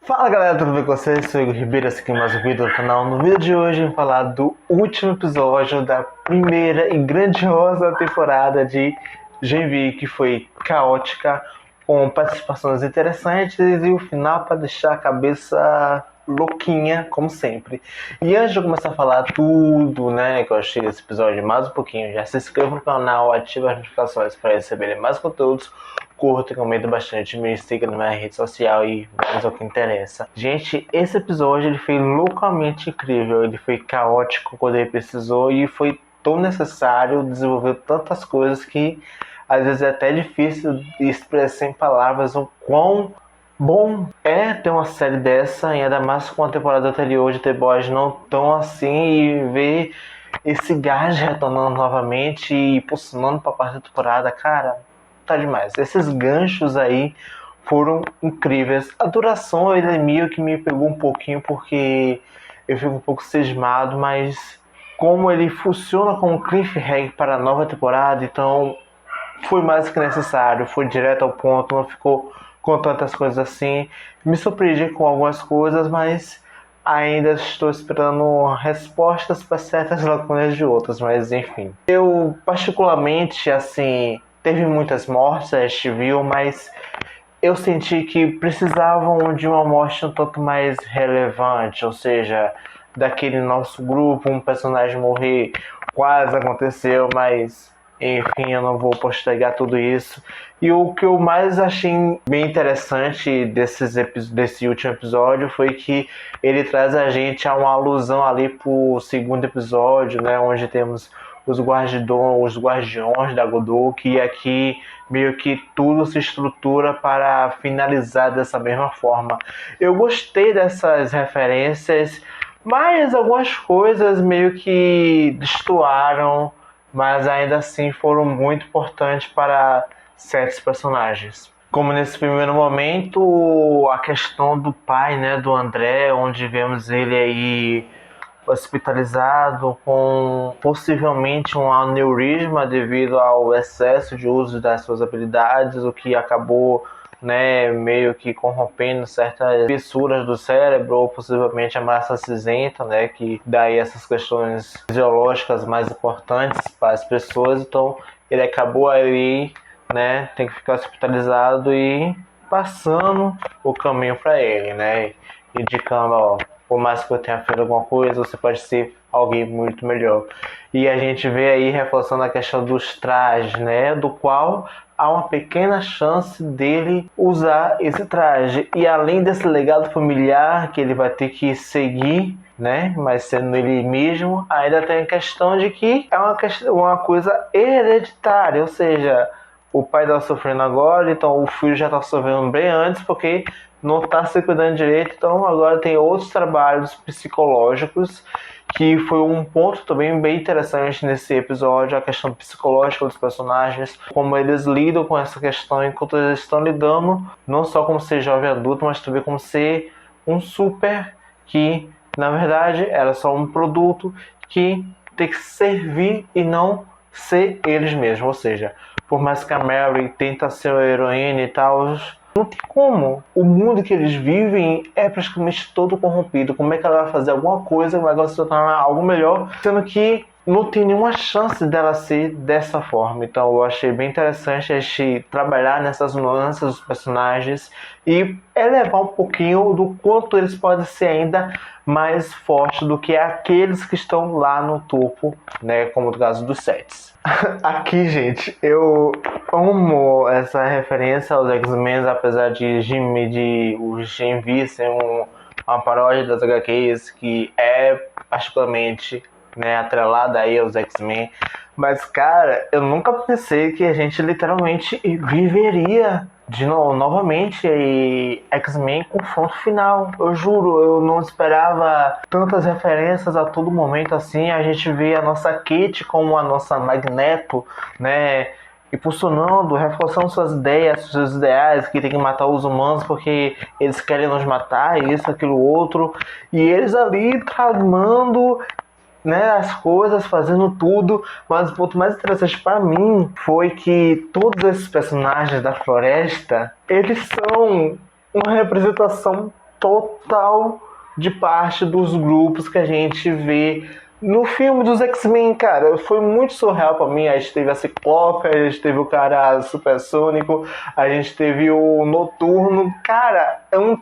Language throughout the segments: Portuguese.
Fala galera, tudo bem com vocês? Sou o Igor Ribeiro, esse aqui é mais um vídeo do canal. No vídeo de hoje eu vou falar do último episódio da primeira e grandiosa temporada de Gen V, que foi caótica, com participações interessantes e o final para deixar a cabeça louquinha, como sempre. E antes de eu começar a falar tudo, que eu achei desse episódio mais um pouquinho, já se inscreva no canal, ative as notificações para receberem mais conteúdos. Curta e comenta bastante, me siga na minha rede social e vamos ao que interessa. Gente, esse episódio ele foi loucamente incrível, ele foi caótico quando ele precisou e foi tão necessário, desenvolver tantas coisas que às vezes é até difícil expressar em palavras o quão bom é ter uma série dessa, ainda mais com a temporada anterior de The Boys não tão assim, e ver esse gás retornando novamente e impulsionando para a quarta temporada, cara, tá demais. Esses ganchos aí foram incríveis. A duração ele é meio que me pegou um pouquinho porque eu fico um pouco cismado, mas como ele funciona como cliffhanger para a nova temporada, então foi mais que necessário, foi direto ao ponto, não ficou com tantas coisas assim. Me surpreendi com algumas coisas, mas ainda estou esperando respostas para certas lacunas de outras, mas enfim. Eu particularmente, assim, teve muitas mortes, a gente viu, mas eu senti que precisavam de uma morte um tanto mais relevante, ou seja, daquele nosso grupo, um personagem morrer, quase aconteceu, mas enfim, eu não vou postergar tudo isso. E o que eu mais achei bem interessante desse último episódio foi que ele traz a gente a uma alusão ali pro segundo episódio, onde temos os guardiões da Godot, e aqui meio que tudo se estrutura para finalizar dessa mesma forma. Eu gostei dessas referências, mas algumas coisas meio que destoaram, mas ainda assim foram muito importantes para certos personagens. Como nesse primeiro momento, a questão do pai, do André, onde vemos ele aí hospitalizado com possivelmente um aneurisma devido ao excesso de uso das suas habilidades, o que acabou meio que corrompendo certas fissuras do cérebro, ou possivelmente a massa cinzenta, que daí essas questões fisiológicas mais importantes para as pessoas. Então ele acabou ali, tem que ficar hospitalizado e passando o caminho para ele, indicando, por mais que eu tenha feito alguma coisa, você pode ser alguém muito melhor. E a gente vê aí reforçando a questão dos trajes, do qual há uma pequena chance dele usar esse traje. E além desse legado familiar que ele vai ter que seguir, mas sendo ele mesmo, ainda tem a questão de que é uma coisa hereditária, ou seja, o pai está sofrendo agora, então o filho já está sofrendo bem antes, porque não está se cuidando direito. Então agora tem outros trabalhos psicológicos, que foi um ponto também bem interessante nesse episódio, a questão psicológica dos personagens, como eles lidam com essa questão enquanto eles estão lidando, não só como ser jovem adulto, mas também como ser um super que, na verdade, era só um produto que tem que servir e não ser eles mesmos. Ou seja, por mais que a Mary tenta ser a heroína e tal, não tem como. O mundo que eles vivem é praticamente todo corrompido. Como é que ela vai fazer alguma coisa, vai se tornar algo melhor, sendo que não tem nenhuma chance dela ser dessa forma. Então eu achei bem interessante a gente trabalhar nessas nuances dos personagens e elevar um pouquinho do quanto eles podem ser ainda mais fortes do que aqueles que estão lá no topo, como no caso dos sets. Aqui, gente, eu amo essa referência aos X-Men, apesar de o Gen V ser uma paródia das HQs, que é particularmente atrelada aí aos X-Men. Mas, cara, eu nunca pensei que a gente literalmente viveria novamente X-Men confronto final. Eu juro, eu não esperava tantas referências a todo momento assim. A gente vê a nossa Kate como a nossa Magneto, impulsionando, reforçando suas ideias, seus ideais, que tem que matar os humanos porque eles querem nos matar, isso, aquilo, outro. E eles ali tramando as coisas, fazendo tudo. Mas o ponto mais interessante para mim foi que todos esses personagens da floresta, eles são uma representação total de parte dos grupos que a gente vê no filme dos X-Men, cara. Foi muito surreal pra mim. A gente teve a Ciclope, a gente teve o cara supersônico, a gente teve o Noturno. Cara, eu não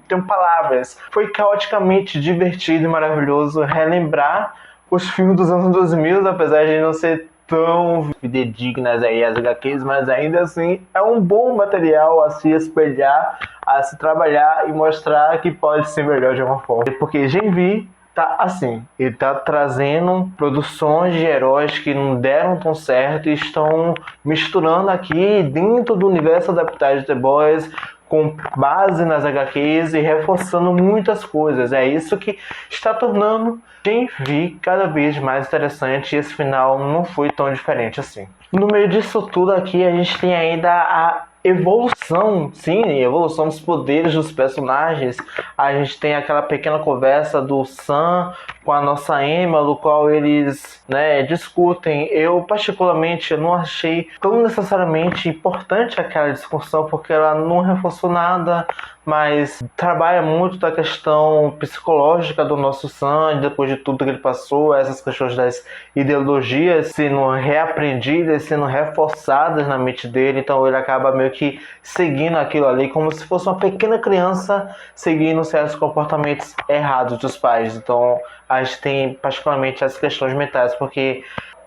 tenho palavras. Foi caoticamente divertido e maravilhoso relembrar os filmes dos anos 2000, apesar de não ser tão fidedignas aí as HQs, mas ainda assim é um bom material a se espelhar, a se trabalhar e mostrar que pode ser melhor de alguma forma. Porque Gen V tá assim, ele tá trazendo produções de heróis que não deram tão certo e estão misturando aqui dentro do universo adaptado de The Boys com base nas HQs e reforçando muitas coisas. É isso que está tornando Gen V cada vez mais interessante, e esse final não foi tão diferente assim. No meio disso tudo aqui, a gente tem ainda a evolução, sim, evolução dos poderes dos personagens. A gente tem aquela pequena conversa do Sam com a nossa Emma, do qual eles, né, discutem. Eu particularmente não achei tão necessariamente importante aquela discussão, porque ela não reforçou nada, mas trabalha muito da questão psicológica do nosso Sam, depois de tudo que ele passou, essas questões das ideologias sendo reaprendidas, sendo reforçadas na mente dele. Então ele acaba meio que seguindo aquilo ali como se fosse uma pequena criança seguindo certos comportamentos errados dos pais. Então a gente tem particularmente as questões mentais, porque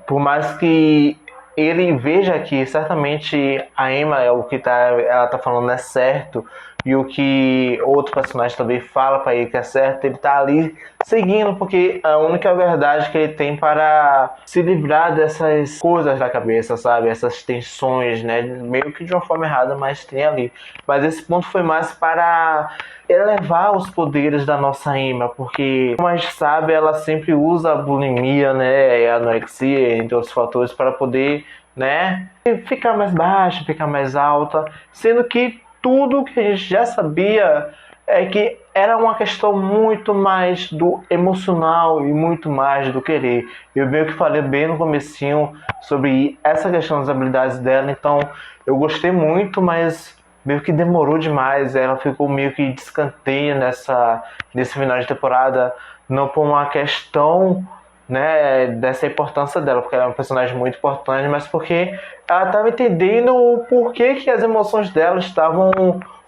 por mais que ele veja que certamente a Emma é o que ela tá falando é certo, e o que outro personagem também fala para ele que é certo, ele tá ali seguindo, porque a única verdade que ele tem para se livrar dessas coisas da cabeça, sabe? Essas tensões, né? Meio que de uma forma errada, mas tem ali. Mas esse ponto foi mais para elevar os poderes da nossa Emma, porque, como a gente sabe, ela sempre usa a bulimia, né? A anorexia, entre outros fatores, para poder, né, ficar mais baixa, ficar mais alta, sendo que tudo que a gente já sabia é que era uma questão muito mais do emocional e muito mais do querer. Eu meio que falei bem no comecinho sobre essa questão das habilidades dela, então eu gostei muito, mas meio que demorou demais. Ela ficou meio que de escanteio nesse final de temporada, não por uma questão, né, dessa importância dela, porque ela é um personagem muito importante, mas porque ela estava entendendo o porquê que as emoções dela estavam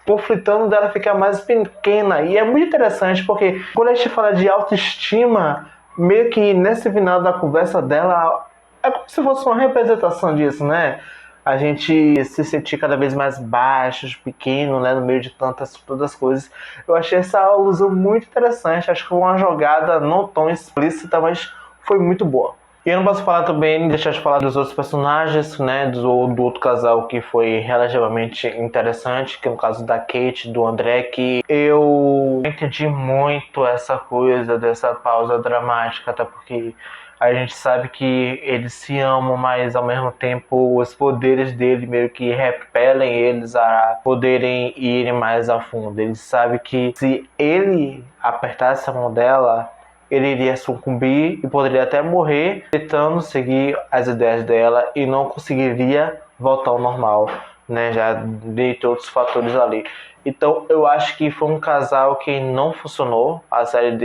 conflitando dela ficar mais pequena. E é muito interessante porque quando a gente fala de autoestima, meio que nesse final da conversa dela é como se fosse uma representação disso, né? A gente se sentir cada vez mais baixos, pequeno, né, no meio de todas as coisas. Eu achei essa alusão muito interessante. Acho que foi uma jogada não tão explícita, mas foi muito boa. E eu não posso falar também, deixar de falar dos outros personagens, né, do outro casal que foi relativamente interessante, que é o caso da Kate, do André, que eu entendi muito essa coisa dessa pausa dramática, até porque a gente sabe que eles se amam, mas ao mesmo tempo os poderes dele meio que repelem eles a poderem ir mais a fundo. Ele sabe que se ele apertasse a mão dela, ele iria sucumbir e poderia até morrer tentando seguir as ideias dela e não conseguiria voltar ao normal, né? Já de outros fatores ali. Então eu acho que foi um casal que não funcionou. A série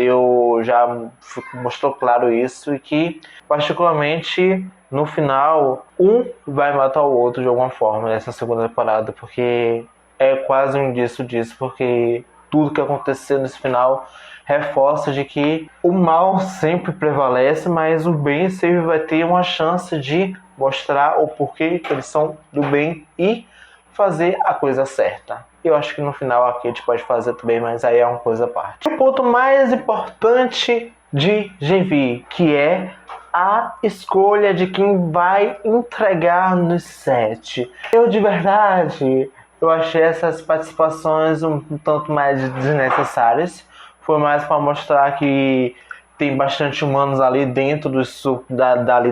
já mostrou claro isso, e que particularmente no final um vai matar o outro de alguma forma nessa segunda temporada, porque é quase um indício disso, porque tudo que aconteceu nesse final reforça de que o mal sempre prevalece, mas o bem sempre vai ter uma chance de mostrar o porquê que eles são do bem e fazer a coisa certa. Eu acho que no final a Kate pode fazer também, mas aí é uma coisa à parte. O ponto mais importante de Gen V, que é a escolha de quem vai entregar no set. Eu de verdade, eu achei essas participações um tanto mais desnecessárias. Foi mais para mostrar que tem bastante humanos ali dentro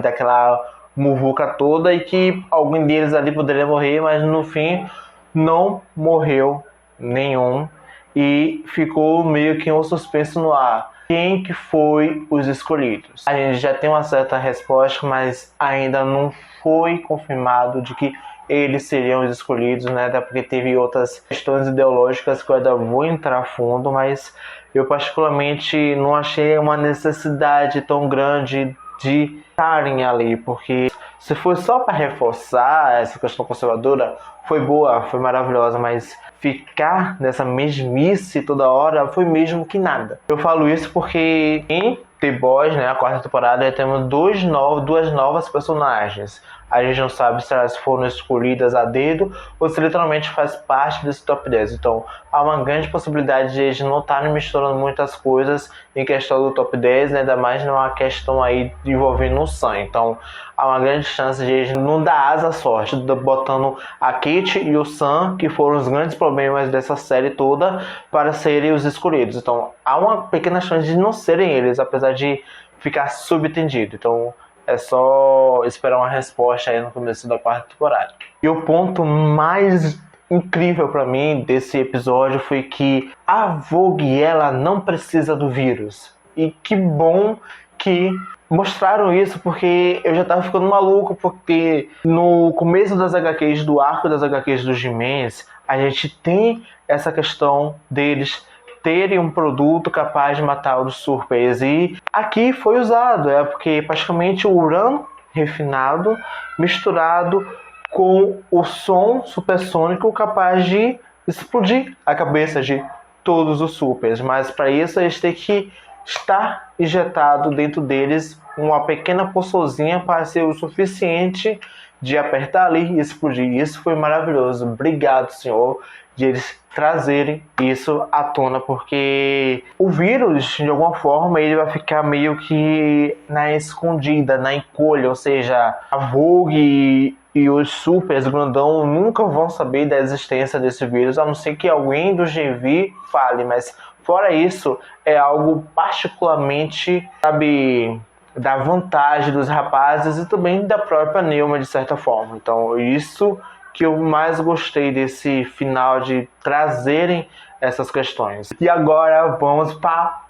daquela muvuca toda, e que algum deles ali poderia morrer, mas no fim não morreu nenhum, e ficou meio que um suspenso no ar. Quem que foi os escolhidos? A gente já tem uma certa resposta, mas ainda não foi confirmado de que eles seriam os escolhidos, né? Até porque teve outras questões ideológicas que eu ainda vou entrar a fundo, mas eu particularmente não achei uma necessidade tão grande de estarem ali, porque se for só para reforçar essa questão conservadora, foi boa, foi maravilhosa, mas ficar nessa mesmice toda hora foi mesmo que nada. Eu falo isso porque em The Boys, né, a quarta temporada, temos duas novas personagens. A gente não sabe se elas foram escolhidas a dedo ou se literalmente faz parte desse top 10. Então, há uma grande possibilidade de eles não estarem misturando muitas coisas em questão do top 10, né? Ainda mais numa questão aí envolvendo o Sam. Então, há uma grande chance de eles não dar asa à sorte, botando a Kate e o Sam, que foram os grandes problemas dessa série toda, para serem os escolhidos. Então, há uma pequena chance de não serem eles, apesar de ficar subentendido. Então, é só esperar uma resposta aí no começo da quarta temporada. E o ponto mais incrível para mim desse episódio foi que a Vogue, ela não precisa do vírus. E que bom que mostraram isso, porque eu já tava ficando maluco, porque no começo das HQs, do arco das HQs dos He-Mans, a gente tem essa questão deles terem um produto capaz de matar os Surpers, e aqui foi usado, porque praticamente o urânio refinado misturado com o som supersônico capaz de explodir a cabeça de todos os Supers, mas para isso eles têm que estar injetado dentro deles uma pequena poçãozinha para ser o suficiente de apertar ali e explodir. Isso foi maravilhoso. Obrigado, Senhor, de eles trazerem isso à tona, porque o vírus, de alguma forma, ele vai ficar meio que na escondida, na encolha, ou seja, a Vogue e os Supers grandão nunca vão saber da existência desse vírus, a não ser que alguém do GV fale, mas fora isso, é algo particularmente, sabe, da vantagem dos rapazes e também da própria Neuma, de certa forma. Então, isso que eu mais gostei desse final, de trazerem essas questões. E agora vamos para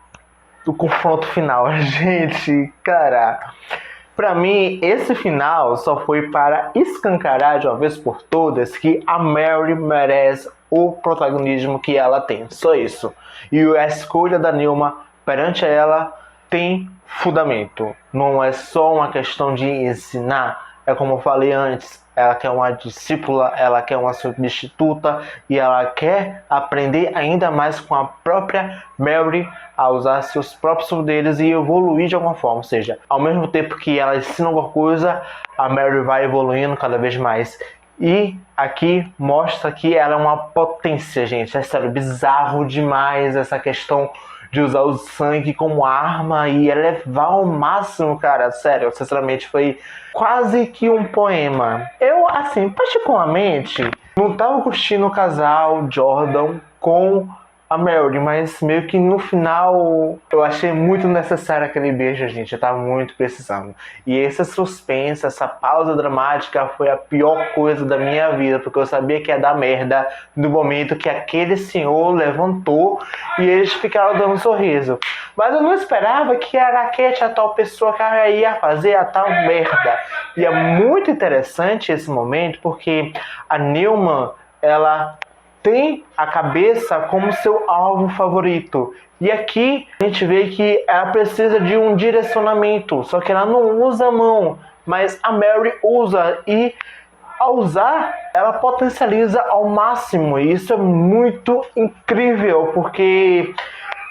o confronto final. Gente, cara, pra mim esse final só foi para escancarar de uma vez por todas que a Mary merece o protagonismo que ela tem. Só isso. E a escolha da Neuma perante ela tem fundamento. Não é só uma questão de ensinar. É como eu falei antes, ela quer uma discípula, ela quer uma substituta e ela quer aprender ainda mais com a própria Mary a usar seus próprios poderes e evoluir de alguma forma. Ou seja, ao mesmo tempo que ela ensina alguma coisa, a Mary vai evoluindo cada vez mais. E aqui mostra que ela é uma potência, gente. É sério, bizarro demais essa questão de usar o sangue como arma e elevar ao máximo, cara. Sério, sinceramente, foi quase que um poema. Eu, assim, particularmente, não tava curtindo o casal Jordan com a Mary, mas meio que no final eu achei muito necessário aquele beijo, gente. Eu tava muito precisando. E esse suspense, essa pausa dramática foi a pior coisa da minha vida, porque eu sabia que ia dar merda no momento que aquele senhor levantou e eles ficaram dando um sorriso. Mas eu não esperava que a Raquete, a tal pessoa que ia fazer a tal merda. E é muito interessante esse momento, porque a Neuma, ela tem a cabeça como seu alvo favorito. E aqui a gente vê que ela precisa de um direcionamento, só que ela não usa a mão, mas a Mary usa, e ao usar, ela potencializa ao máximo. E isso é muito incrível, porque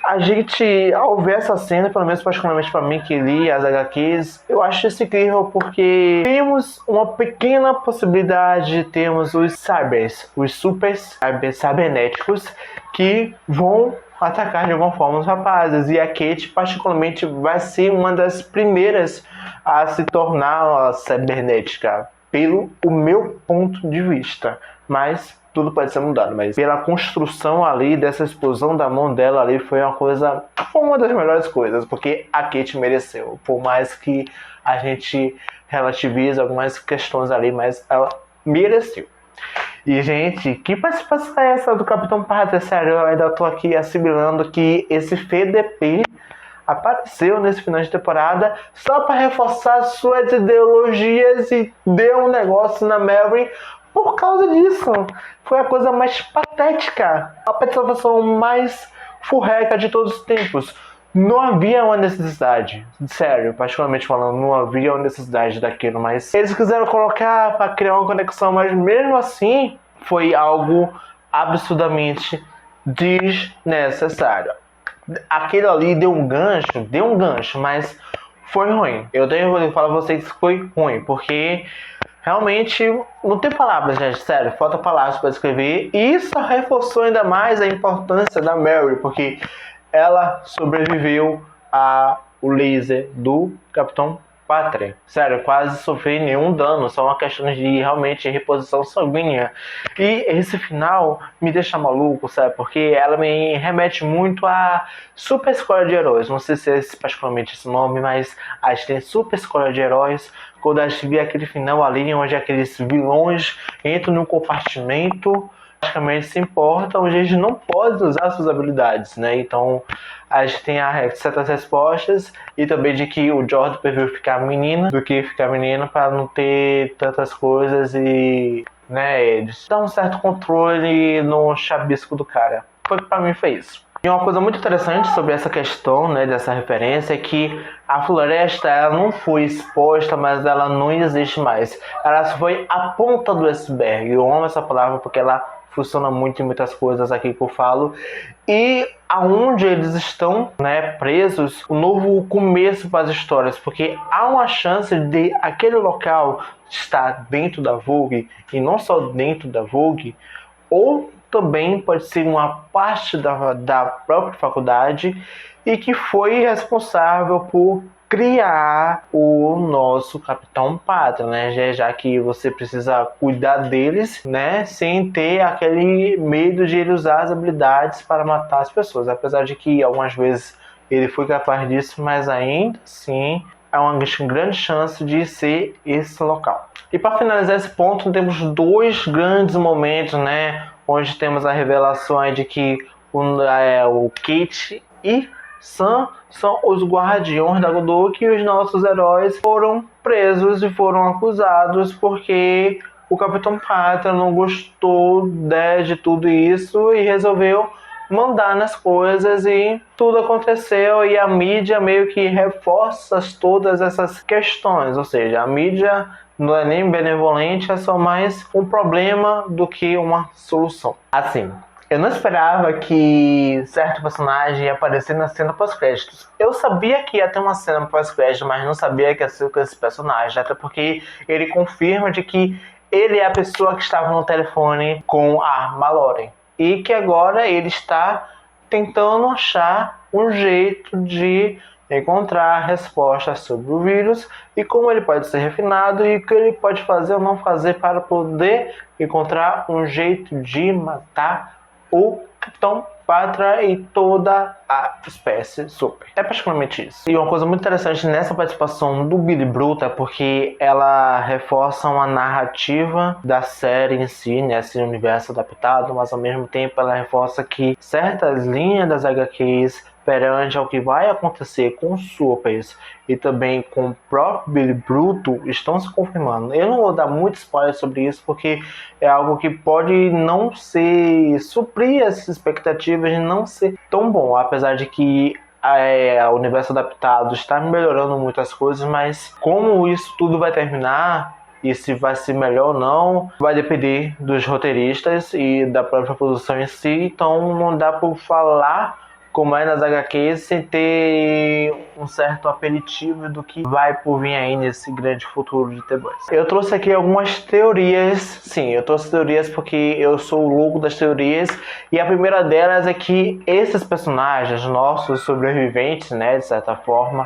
a gente, ao ver essa cena, pelo menos particularmente para mim que li as HQs, eu acho isso incrível, porque temos uma pequena possibilidade de termos os Cybers, os Supers cibernéticos, que vão atacar de alguma forma os rapazes. E a Kate particularmente vai ser uma das primeiras a se tornar cibernética, pelo o meu ponto de vista. Mas tudo pode ser mudado, mas pela construção ali dessa explosão da mão dela ali, foi uma das melhores coisas, porque a Kate mereceu, por mais que a gente relativize algumas questões ali, mas ela mereceu. E, gente, que participação é essa do Capitão Pátria? Sério, eu ainda tô aqui assimilando que esse FDP apareceu nesse final de temporada só para reforçar suas ideologias e deu um negócio na Mary, por causa disso. Foi a coisa mais patética, a participação mais furreca de todos os tempos. Não havia uma necessidade, sério, particularmente falando, não havia uma necessidade daquilo, mas eles quiseram colocar para criar uma conexão, mas mesmo assim foi algo absurdamente desnecessário. Aquilo ali deu um gancho, mas foi ruim. Eu tenho que falar pra vocês que foi ruim, porque realmente não tem palavras, gente, sério, falta palavras para descrever. E isso reforçou ainda mais a importância da Mary, porque ela sobreviveu ao laser do Capitão Pátria. Sério, quase sofri nenhum dano, só uma questão de realmente reposição sanguínea. E esse final me deixa maluco, sabe? Porque ela me remete muito a Super Escola de Heróis. Não sei se é particularmente esse nome, mas a gente tem Super Escola de Heróis. Quando a gente vê aquele final ali, onde aqueles vilões entram no compartimento, praticamente se importam, a gente não pode usar suas habilidades, né? Então a gente tem certas respostas e também de que o Jordan preferiu ficar menina do que ficar menino para não ter tantas coisas e, né, eles dão um certo controle no chabisco do cara. Pra mim foi isso. E uma coisa muito interessante sobre essa questão, né, dessa referência, é que a floresta ela não foi exposta, mas ela não existe mais. Ela só foi a ponta do iceberg. Eu amo essa palavra porque ela funciona muito em muitas coisas aqui que eu falo. E aonde eles estão, né, presos, um novo começo para as histórias, porque há uma chance de aquele local estar dentro da Vogue, e não só dentro da Vogue, ou também pode ser uma parte da própria faculdade e que foi responsável por criar o nosso Capitão Pátria, né? Já que você precisa cuidar deles, né? Sem ter aquele medo de ele usar as habilidades para matar as pessoas. Apesar de que algumas vezes ele foi capaz disso, mas ainda assim há uma grande chance de ser esse local. E para finalizar esse ponto, temos dois grandes momentos, né? Onde temos a revelação de que o Kate e Sam são os guardiões da Godot, e os nossos heróis foram presos e foram acusados porque o Capitão Pátria não gostou, né, de tudo isso e resolveu mandar nas coisas, e tudo aconteceu, e a mídia meio que reforça todas essas questões, ou seja, a mídia não é nem benevolente, é só mais um problema do que uma solução. Assim, eu não esperava que certo personagem ia aparecer na cena pós-créditos. Eu sabia que ia ter uma cena pós-créditos, mas não sabia que ia ser com esse personagem, até porque ele confirma de que ele é a pessoa que estava no telefone com a Mallory. E que agora ele está tentando achar um jeito de encontrar respostas sobre o vírus e como ele pode ser refinado e o que ele pode fazer ou não fazer para poder encontrar um jeito de matar o Capitão Pátria e toda a espécie super. É praticamente isso. E uma coisa muito interessante nessa participação do Billy Bruto é porque ela reforça uma narrativa da série em si, nesse universo adaptado, mas ao mesmo tempo ela reforça que certas linhas das HQs perante ao que vai acontecer com os Supers e também com o próprio Billy Bruto estão se confirmando. Eu não vou dar muito spoiler sobre isso porque é algo que pode não suprir essas expectativas de não ser tão bom, apesar de que o universo adaptado está melhorando muitas coisas, mas como isso tudo vai terminar e se vai ser melhor ou não, vai depender dos roteiristas e da própria produção em si, então não dá para falar como é nas HQs, sem ter um certo aperitivo do que vai por vir aí nesse grande futuro de The Boys. Eu trouxe aqui algumas teorias, sim, eu trouxe teorias porque eu sou o louco das teorias, e a primeira delas é que esses personagens, nossos sobreviventes, né, de certa forma,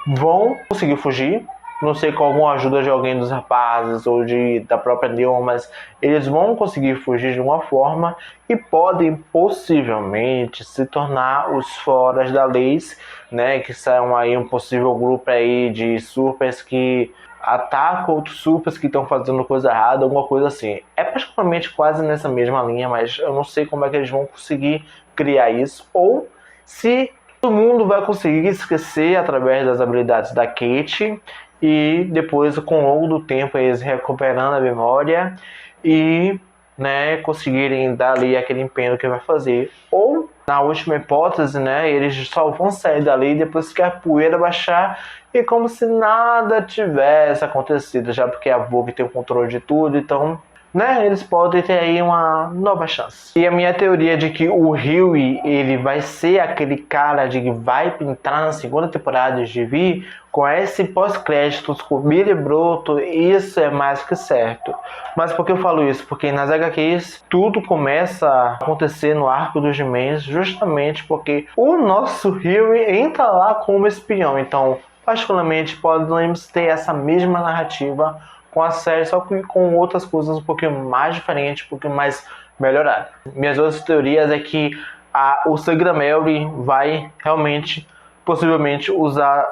vão conseguir fugir. Não sei, com alguma ajuda de alguém dos rapazes ou da própria Neon, mas eles vão conseguir fugir de uma forma e podem possivelmente se tornar os foras da lei, né? Que são aí um possível grupo aí de supers que atacam outros supers que estão fazendo coisa errada, alguma coisa assim. É praticamente quase nessa mesma linha, mas eu não sei como é que eles vão conseguir criar isso, ou se todo mundo vai conseguir esquecer através das habilidades da Kate, e depois, com o longo do tempo, eles recuperando a memória e, né, conseguirem dar ali aquele empenho que vai fazer. Ou, na última hipótese, né, eles só vão sair dali depois que a poeira baixar e como se nada tivesse acontecido, já porque a Vogue tem o controle de tudo, então, né, eles podem ter aí uma nova chance. E a minha teoria de que o Hughie, ele vai ser aquele cara de que vai entrar na segunda temporada de GV com esse pós-créditos com Billy Bruto, isso é mais que certo. Mas por que eu falo isso? Porque nas HQs tudo começa a acontecer no arco dos He-Man, justamente porque o nosso Hughie entra lá como espião. Então, particularmente, podemos ter essa mesma narrativa com a série, só que com outras coisas um pouquinho mais diferentes, um pouquinho mais melhoradas. Minhas outras teorias é que o Sugar Mary vai realmente, possivelmente,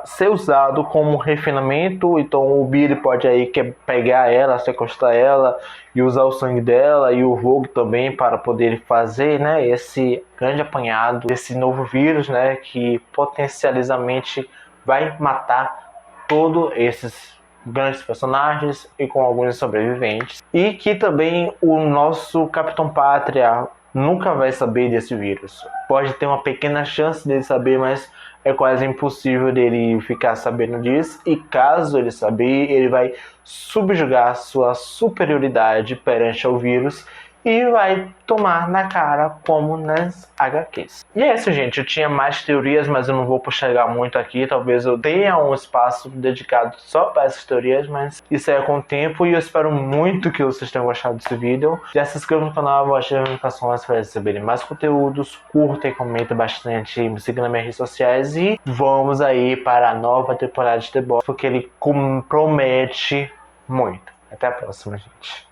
ser usado como refinamento, então o Billy pode aí pegar ela, sequestrar ela e usar o sangue dela, e o Rogue também, para poder fazer, né, esse grande apanhado desse novo vírus, né, que potencializamente vai matar todos esses grandes personagens e com alguns sobreviventes. E que também o nosso Capitão Pátria nunca vai saber desse vírus. Pode ter uma pequena chance dele saber, mas é quase impossível dele ficar sabendo disso. E caso ele saber, ele vai subjugar sua superioridade perante ao vírus e vai tomar na cara como nas HQs. E é isso, gente. Eu tinha mais teorias, mas eu não vou chegar muito aqui. Talvez eu tenha um espaço dedicado só para essas teorias, mas isso é com o tempo. E eu espero muito que vocês tenham gostado desse vídeo. Já se inscreva no canal, ative as notificações para receberem mais conteúdos. Curta e comenta bastante, me siga nas minhas redes sociais. E vamos aí para a nova temporada de The Boys, porque ele compromete muito. Até a próxima, gente.